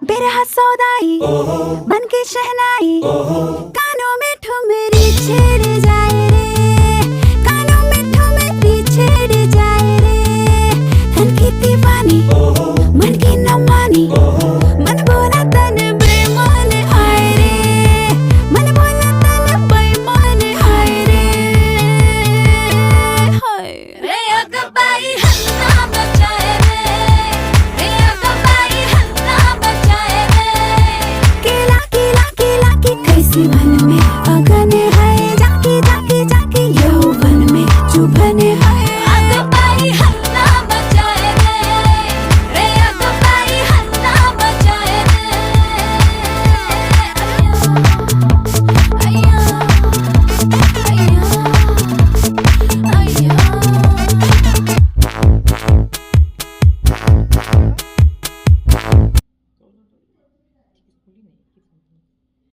बेरहा सौदाई मन की शहनाई कानों में ठुमरी छेड़ जाए रे, कानों में ठुमरी छेड़ जाए रे। तन की दीवानी मन की न मानी, मन बोला तन बेईमान हाय रे, मन बोला तन बेईमान हाय रे। हाय रे अगबाई हन्ना बचाए रे, रे अगबाई हन्ना बचाए रे। केला केला केला की कैसी मन में अगन है, जाके जाके जाके यौवन में चुभन है। अगबाई हन्ना बचाए रे, रे अगबाई हन्ना बचाए रे। अय्या अय्या अय्या।